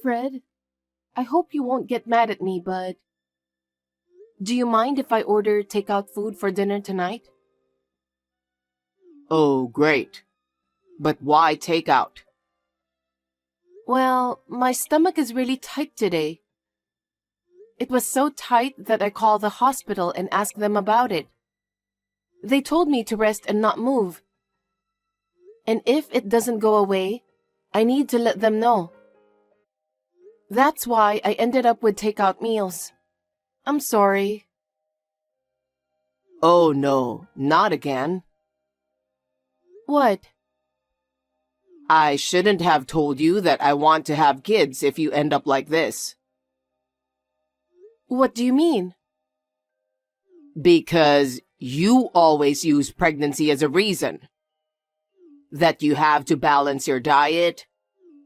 Fred, I hope you won't get mad at me, but do you mind if I order takeout food for dinner tonight? Oh, great. But why takeout? Well, my stomach is really tight today. It was so tight that I called the hospital and asked them about it. They told me to rest and not move. And if it doesn't go away, I need to let them know. That's why I ended up with takeout meals. I'm sorry. Oh no, not again. What? I shouldn't have told you that I want to have kids if you end up like this. What do you mean? Because you always use pregnancy as a reason. That you have to balance your diet,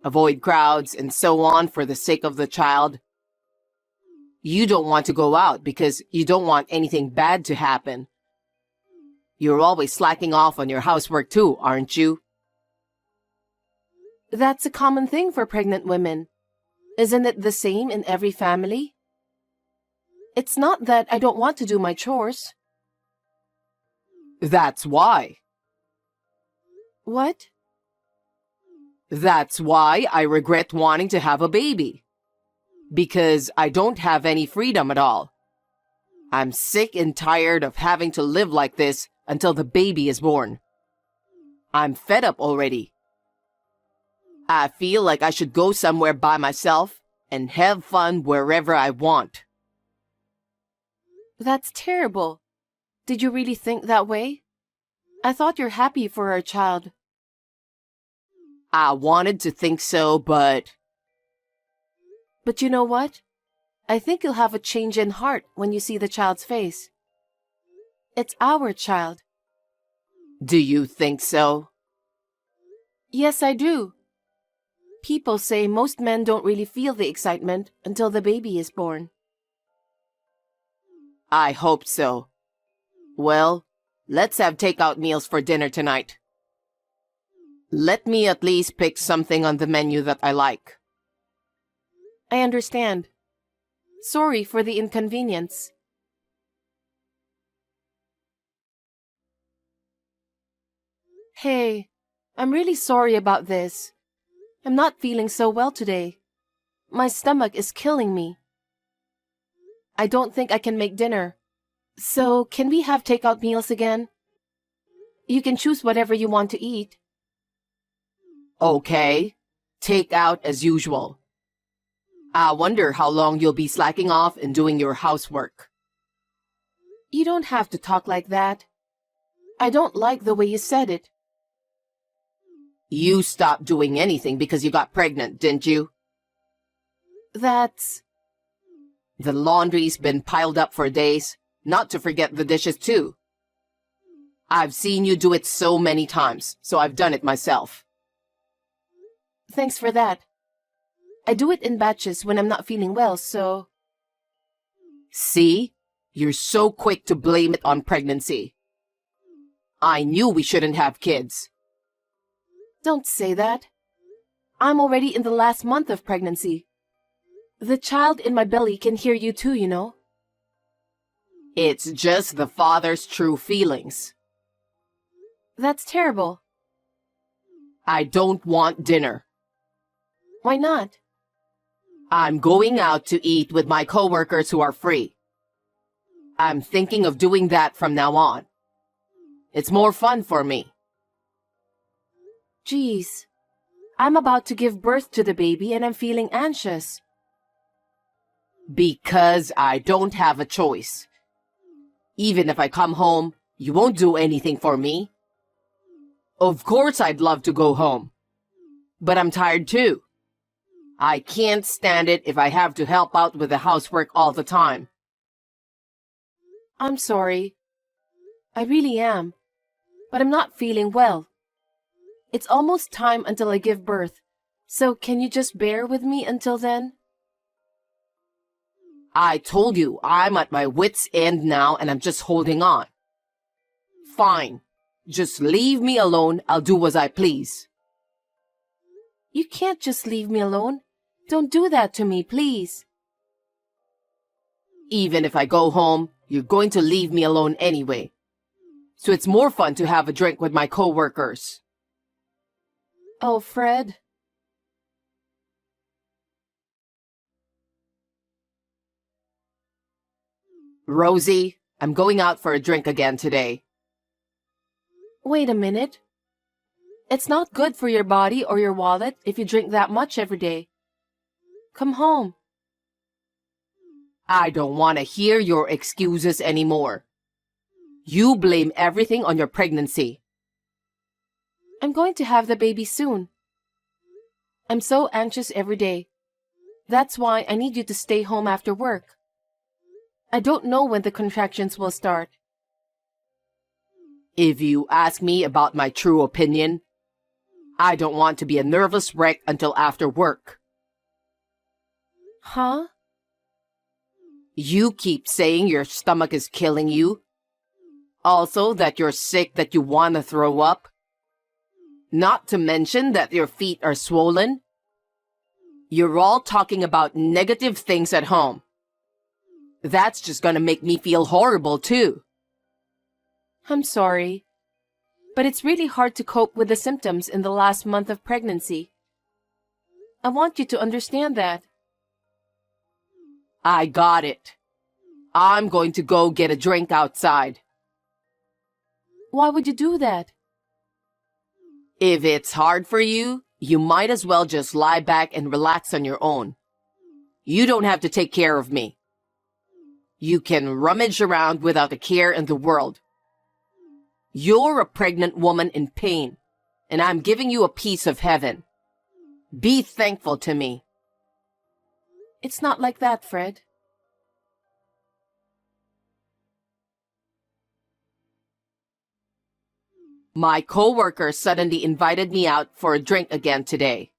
avoid crowds, and so on for the sake of the child. You don't want to go out because you don't want anything bad to happen. You're always slacking off on your housework too, aren't you? That's a common thing for pregnant women. Isn't it the same in every family? It's not that I don't want to do my chores. That's why. What? That's why I regret wanting to have a baby. Because I don't have any freedom at all. I'm sick and tired of having to live like this until the baby is born. I'm fed up already. I feel like I should go somewhere by myself and have fun wherever I want. That's terrible. Did you really think that way? I thought you're happy for our child. I wanted to think so, but... But you know what? I think you'll have a change in heart when you see the child's face. It's our child. Do you think so? Yes, I do. People say most men don't really feel the excitement until the baby is born. I hope so. Well, let's have takeout meals for dinner tonight. Let me at least pick something on the menu that I like. I understand. Sorry for the inconvenience. Hey, I'm really sorry about this. I'm not feeling so well today. My stomach is killing me. I don't think I can make dinner. So, can we have takeout meals again? You can choose whatever you want to eat. Okay, take out as usual. I wonder how long you'll be slacking off and doing your housework. You don't have to talk like that. I don't like the way you said it. You stopped doing anything because you got pregnant, didn't you? That's... The laundry's been piled up for days, not to forget the dishes too. I've seen you do it so many times, so I've done it myself. Thanks for that. I do it in batches when I'm not feeling well, so... See? You're so quick to blame it on pregnancy. I knew we shouldn't have kids. Don't say that. I'm already in the last month of pregnancy. The child in my belly can hear you too, you know. It's just the father's true feelings. That's terrible. I don't want dinner. Why not? I'm going out to eat with my coworkers who are free. I'm thinking of doing that from now on. It's more fun for me. Geez, I'm about to give birth to the baby and I'm feeling anxious. Because I don't have a choice. Even if I come home, you won't do anything for me. Of course I'd love to go home. But I'm tired too. I can't stand it if I have to help out with the housework all the time. I'm sorry. I really am. But I'm not feeling well. It's almost time until I give birth. So can you just bear with me until then? I told you I'm at my wit's end now and I'm just holding on. Fine. Just leave me alone. I'll do as I please. You can't just leave me alone. Don't do that to me, please. Even if I go home, you're going to leave me alone anyway. So it's more fun to have a drink with my coworkers. Oh, Fred. Rosie, I'm going out for a drink again today. Wait a minute. It's not good for your body or your wallet if you drink that much every day. Come home. I don't want to hear your excuses anymore. You blame everything on your pregnancy. I'm going to have the baby soon. I'm so anxious every day. That's why I need you to stay home after work. I don't know when the contractions will start. If you ask me about my true opinion, I don't want to be a nervous wreck until after work. Huh? You keep saying your stomach is killing you. Also that you're sick, that you want to throw up. Not to mention that your feet are swollen. You're all talking about negative things at home. That's just gonna make me feel horrible too. I'm sorry. But it's really hard to cope with the symptoms in the last month of pregnancy. I want you to understand that. I got it. I'm going to go get a drink outside. Why would you do that? If it's hard for you, you might as well just lie back and relax on your own. You don't have to take care of me. You can rummage around without a care in the world. You're a pregnant woman in pain, and I'm giving you a piece of heaven. Be thankful to me. It's not like that, Fred. My coworker suddenly invited me out for a drink again today.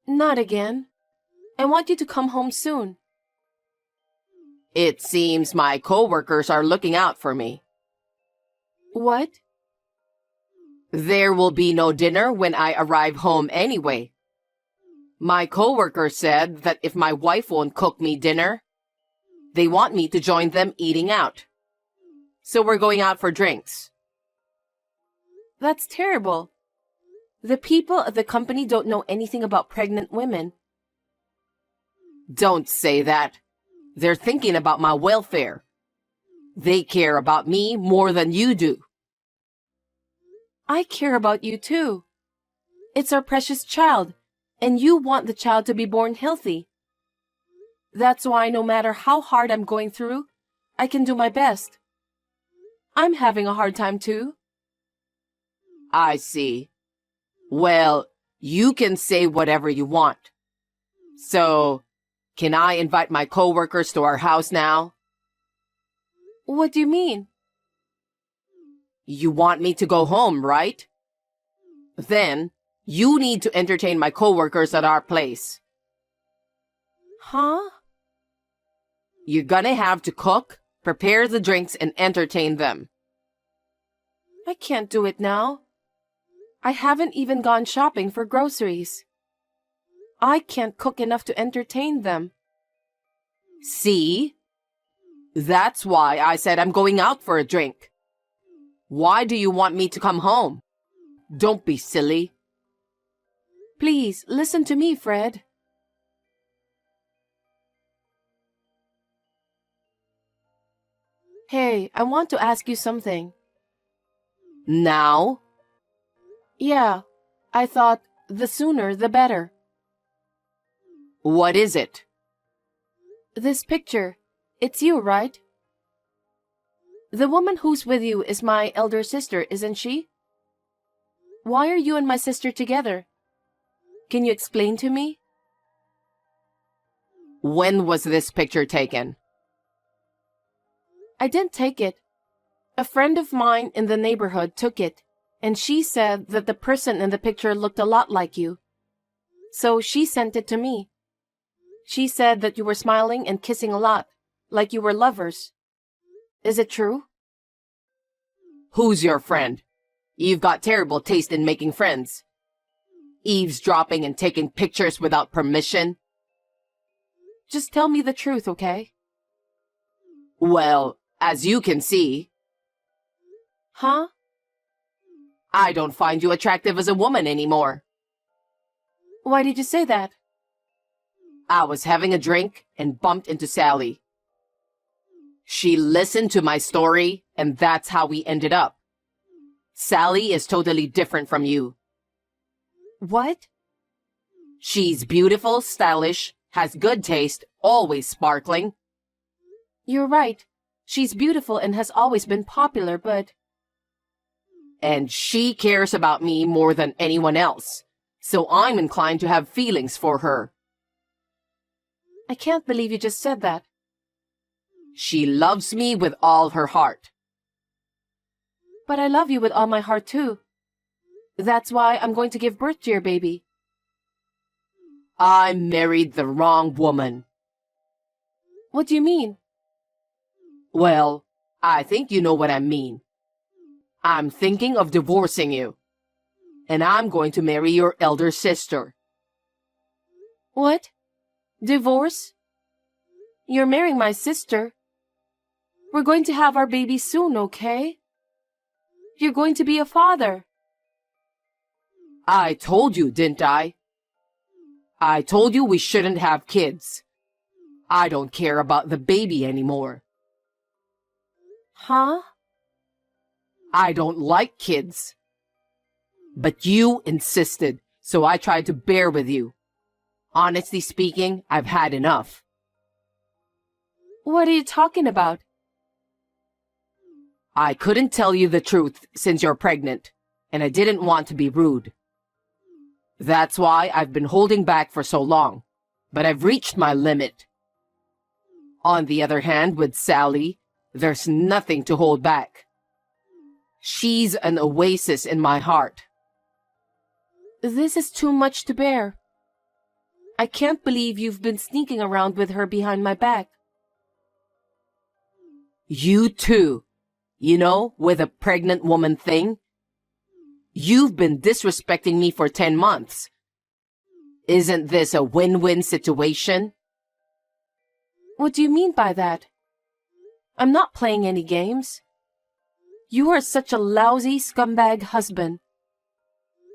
Not again. I want you to come home soon. It seems my coworkers are looking out for me. What? There will be no dinner when I arrive home anyway. My coworker said that if my wife won't cook me dinner, they want me to join them eating out. So we're going out for drinks. That's terrible. The people at the company don't know anything about pregnant women. Don't say that. They're thinking about my welfare. They care about me more than you do. I care about you too. It's our precious child, and you want the child to be born healthy. That's why no matter how hard I'm going through, I can do my best. I'm having a hard time too. I see. Well, you can say whatever you want. So, can I invite my coworkers to our house now? What do you mean? You want me to go home, right? Then, you need to entertain my coworkers at our place. Huh? You're gonna have to cook, prepare the drinks, and entertain them. I can't do it now. I haven't even gone shopping for groceries. I can't cook enough to entertain them. See? That's why I said I'm going out for a drink. Why do you want me to come home? Don't be silly. Please, listen to me, Fred. Hey, I want to ask you something. Now? Yeah, I thought the sooner the better. What is it? This picture, it's you, right? The woman who's with you is my elder sister, isn't she? Why are you and my sister together? Can you explain to me? When was this picture taken? I didn't take it. A friend of mine in the neighborhood took it, and she said that the person in the picture looked a lot like you. So she sent it to me. She said that you were smiling and kissing a lot, like you were lovers. Is it true? Who's your friend? You've got terrible taste in making friends. eavesdropping and taking pictures without permission? Just tell me the truth, okay? Well, as you can see, Huh? I don't find you attractive as a woman anymore. Why did you say that? I was having a drink and bumped into Sally. She listened to my story, and that's how we ended up. Sally is totally different from you. What? She's beautiful, stylish, has good taste, always sparkling. You're right. She's beautiful and has always been popular, but... And she cares about me more than anyone else, so I'm inclined to have feelings for her. I can't believe you just said that. She loves me with all her heart. But I love you with all my heart, too. That's why I'm going to give birth to your baby. I married the wrong woman. What do you mean? Well, I think you know what I mean. I'm thinking of divorcing you. And I'm going to marry your elder sister. What? Divorce? You're marrying my sister. We're going to have our baby soon, okay? You're going to be a father. I told you, didn't I? I told you we shouldn't have kids. I don't care about the baby anymore. Huh? I don't like kids. But you insisted, so I tried to bear with you. Honestly speaking, I've had enough. What are you talking about? I couldn't tell you the truth since you're pregnant, and I didn't want to be rude. That's why I've been holding back for so long, but I've reached my limit. On the other hand, with Sally, there's nothing to hold back. She's an oasis in my heart. This is too much to bear. I can't believe you've been sneaking around with her behind my back. You too. You know, with a pregnant woman thing. You've been disrespecting me for 10 months. Isn't this a win-win situation? What do you mean by that? I'm not playing any games. You are such a lousy scumbag husband.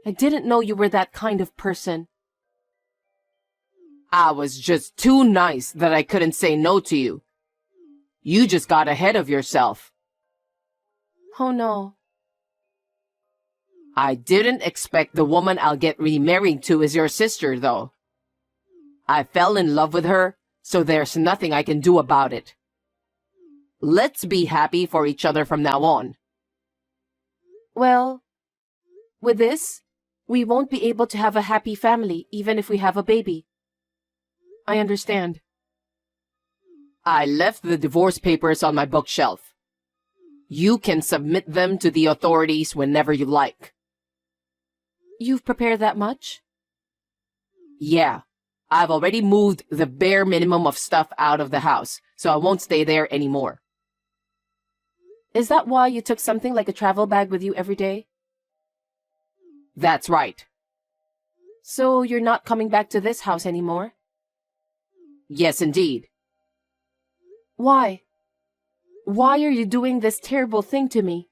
I didn't know you were that kind of person. I was just too nice that I couldn't say no to you. You just got ahead of yourself. Oh no. I didn't expect the woman I'll get remarried to is your sister, though. I fell in love with her, so there's nothing I can do about it. Let's be happy for each other from now on. Well, with this, we won't be able to have a happy family even if we have a baby. I understand. I left the divorce papers on my bookshelf. You can submit them to the authorities whenever you like. You've prepared that much? Yeah, I've already moved the bare minimum of stuff out of the house, so I won't stay there anymore. Is that why you took something like a travel bag with you every day? That's right. So you're not coming back to this house anymore? Yes, indeed. Why? Why are you doing this terrible thing to me?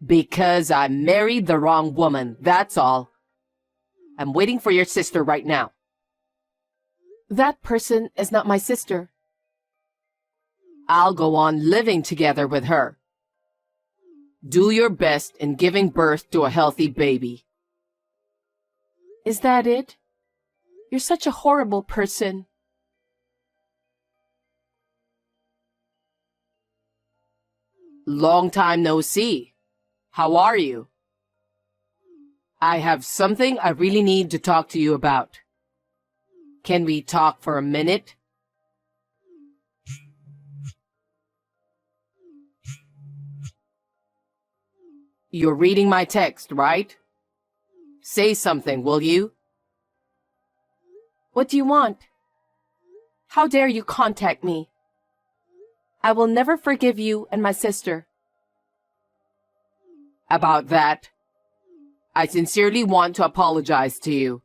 Because I married the wrong woman, that's all. I'm waiting for your sister right now. That person is not my sister. I'll go on living together with her. Do your best in giving birth to a healthy baby. Is that it? You're such a horrible person. Long time no see. How are you? I have something I really need to talk to you about. Can we talk for a minute? You're reading my text, right? Say something, will you? What do you want? How dare you contact me? I will never forgive you and my sister. About that, I sincerely want to apologize to you.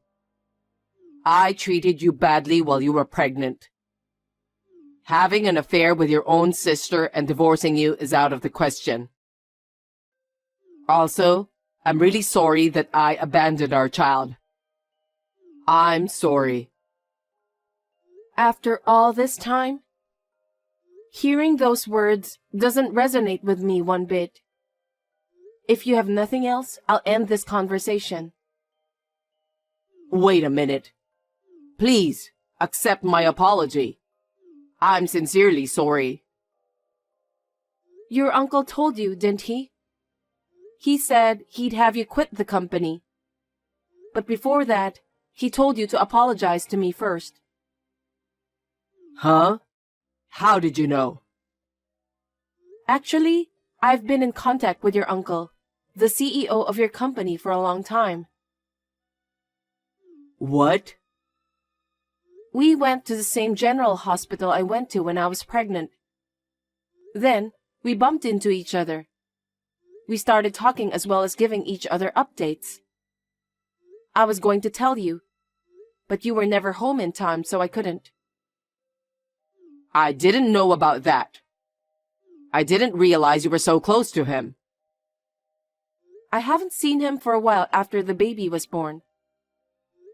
I treated you badly while you were pregnant. Having an affair with your own sister and divorcing you is out of the question. Also, I'm really sorry that I abandoned our child. I'm sorry. After all this time? Hearing those words doesn't resonate with me one bit. If you have nothing else, I'll end this conversation. Wait a minute. Please, accept my apology. I'm sincerely sorry. Your uncle told you, didn't he? He said he'd have you quit the company. But before that, he told you to apologize to me first. Huh? How did you know? Actually, I've been in contact with your uncle, the CEO of your company, for a long time. What? We went to the same general hospital I went to when I was pregnant. Then, we bumped into each other. We started talking as well as giving each other updates. I was going to tell you, but you were never home in time, so I couldn't. I didn't know about that. I didn't realize you were so close to him. I haven't seen him for a while after the baby was born.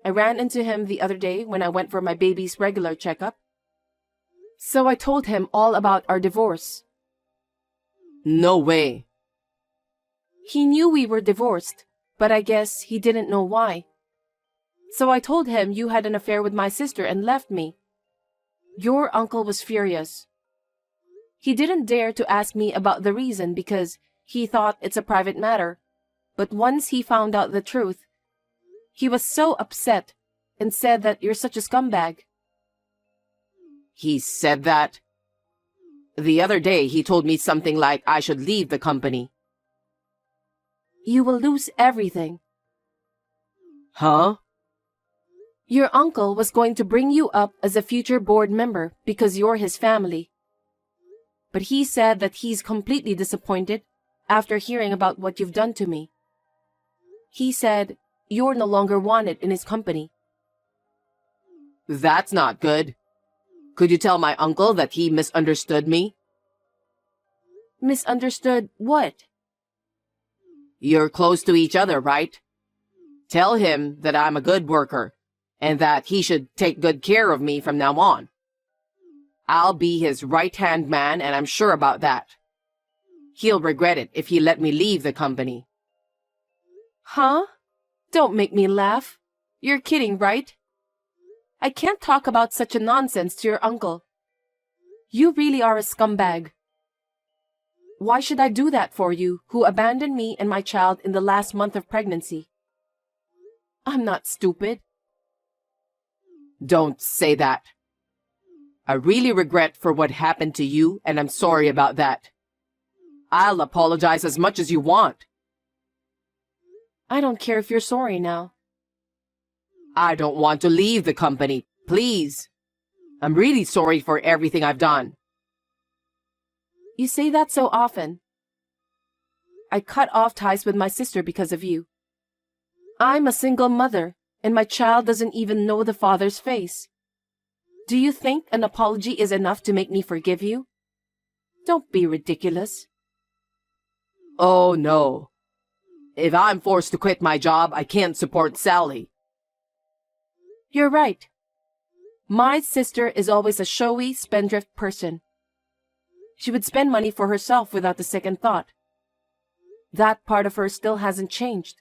I ran into him the other day when I went for my baby's regular checkup. So I told him all about our divorce. No way. He knew we were divorced, but I guess he didn't know why. So I told him you had an affair with my sister and left me. Your uncle was furious. He didn't dare to ask me about the reason because he thought it's a private matter. But once he found out the truth, he was so upset and said that you're such a scumbag. He said that? The other day he told me something like I should leave the company. You will lose everything. Huh? Your uncle was going to bring you up as a future board member because you're his family. But he said that he's completely disappointed after hearing about what you've done to me. He said you're no longer wanted in his company. That's not good. Could you tell my uncle that he misunderstood me? Misunderstood what? You're close to each other, right? Tell him that I'm a good worker and that he should take good care of me from now on. I'll be his right-hand man, and I'm sure about that. He'll regret it if he let me leave the company. Huh? Don't make me laugh. You're kidding, right? I can't talk about such a nonsense to your uncle. You really are a scumbag. Why should I do that for you, who abandoned me and my child in the last month of pregnancy? I'm not stupid. Don't say that. I really regret for what happened to you, and I'm sorry about that. I'll apologize as much as you want. I don't care if you're sorry now. I don't want to leave the company, please. I'm really sorry for everything I've done. You say that so often. I cut off ties with my sister because of you. I'm a single mother, and my child doesn't even know the father's face. Do you think an apology is enough to make me forgive you? Don't be ridiculous. Oh, no. If I'm forced to quit my job, I can't support Sally. You're right. My sister is always a showy, spendthrift person. She would spend money for herself without a second thought. That part of her still hasn't changed.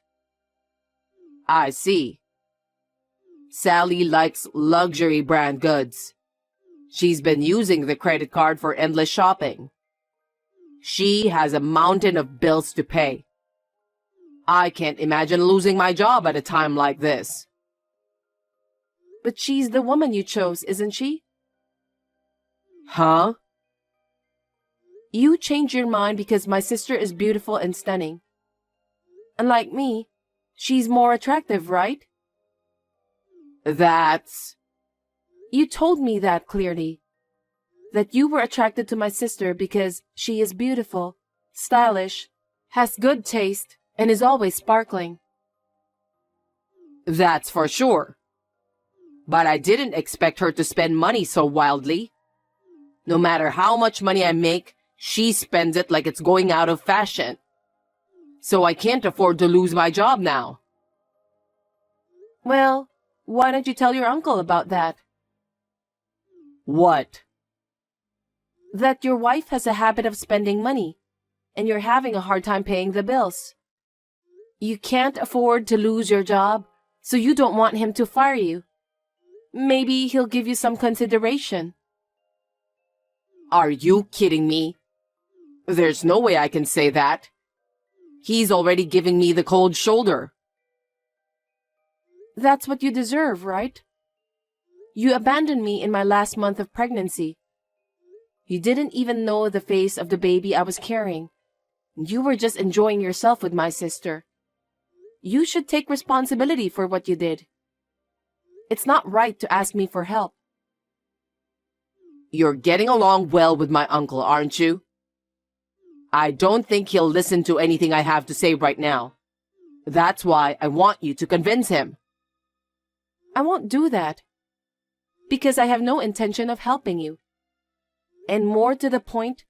I see. Sally likes luxury brand goods. She's been using the credit card for endless shopping. She has a mountain of bills to pay. I can't imagine losing my job at a time like this. But she's the woman you chose, isn't she? Huh? You changed your mind because my sister is beautiful and stunning. Unlike me, she's more attractive, right? That's... You told me that clearly. That you were attracted to my sister because she is beautiful, stylish, has good taste, and is always sparkling. That's for sure. But I didn't expect her to spend money so wildly. No matter how much money I make, she spends it like it's going out of fashion. So I can't afford to lose my job now. Well, why don't you tell your uncle about that? What? That your wife has a habit of spending money, and you're having a hard time paying the bills. You can't afford to lose your job, so you don't want him to fire you. Maybe he'll give you some consideration. Are you kidding me? There's no way I can say that. He's already giving me the cold shoulder. That's what you deserve, right? You abandoned me in my last month of pregnancy. You didn't even know the face of the baby I was carrying. You were just enjoying yourself with my sister. You should take responsibility for what you did. It's not right to ask me for help. You're getting along well with my uncle, aren't you? I don't think he'll listen to anything I have to say right now. That's why I want you to convince him. I won't do that. Because I have no intention of helping you. And more to the point,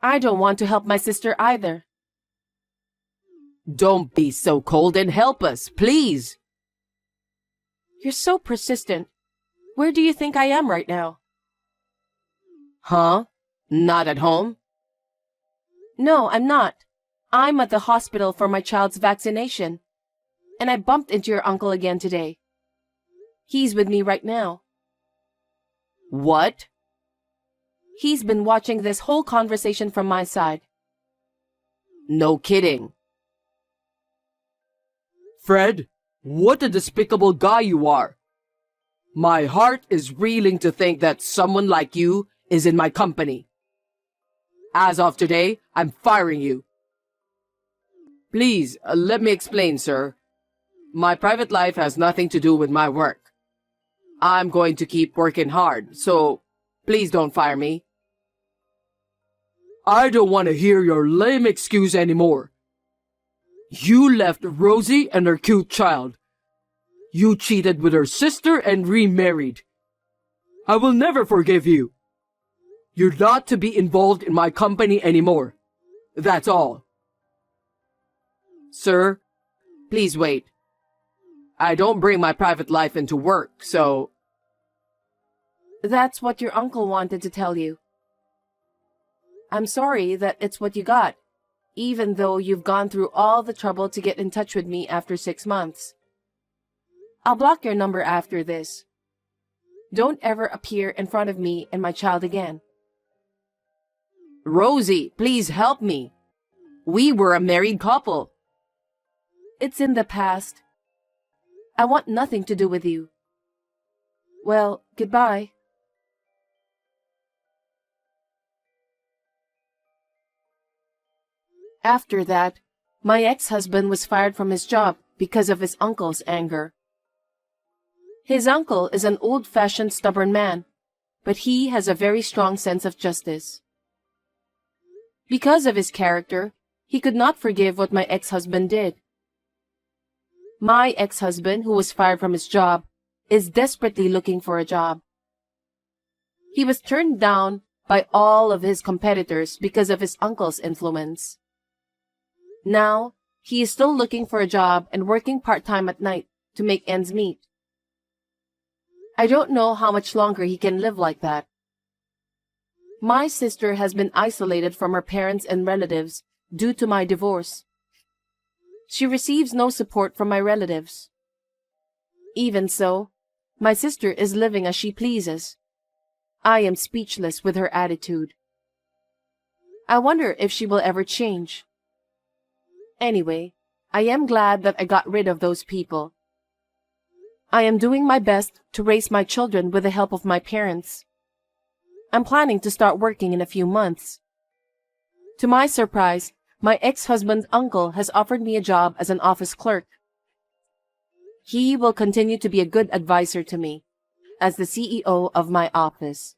I don't want to help my sister either. Don't be so cold and help us, please. You're so persistent. Where do you think I am right now? Huh? Not at home? No, I'm not. I'm at the hospital for my child's vaccination. And I bumped into your uncle again today. He's with me right now. What? He's been watching this whole conversation from my side. No kidding. Fred, what a despicable guy you are. My heart is reeling to think that someone like you is in my company. As of today, I'm firing you. Please, let me explain, sir. My private life has nothing to do with my work. I'm going to keep working hard, so please don't fire me. I don't want to hear your lame excuse anymore. You left Rosie and her cute child. You cheated with her sister and remarried. I will never forgive you. You're not to be involved in my company anymore. That's all. Sir, please wait. I don't bring my private life into work, so... That's what your uncle wanted to tell you. I'm sorry that it's what you got, even though you've gone through all the trouble to get in touch with me after 6 months. I'll block your number after this. Don't ever appear in front of me and my child again. Rosie, please help me. We were a married couple. It's in the past. I want nothing to do with you. Well, goodbye. After that, my ex-husband was fired from his job because of his uncle's anger. His uncle is an old-fashioned stubborn man, but he has a very strong sense of justice. Because of his character, he could not forgive what my ex-husband did. My ex-husband, who was fired from his job, is desperately looking for a job. He was turned down by all of his competitors because of his uncle's influence. Now, he is still looking for a job and working part-time at night to make ends meet. I don't know how much longer he can live like that. My sister has been isolated from her parents and relatives due to my divorce. She receives no support from my relatives. Even so, my sister is living as she pleases. I am speechless with her attitude. I wonder if she will ever change. Anyway, I am glad that I got rid of those people. I am doing my best to raise my children with the help of my parents. I'm planning to start working in a few months. To my surprise, my ex-husband's uncle has offered me a job as an office clerk. He will continue to be a good advisor to me as the CEO of my office.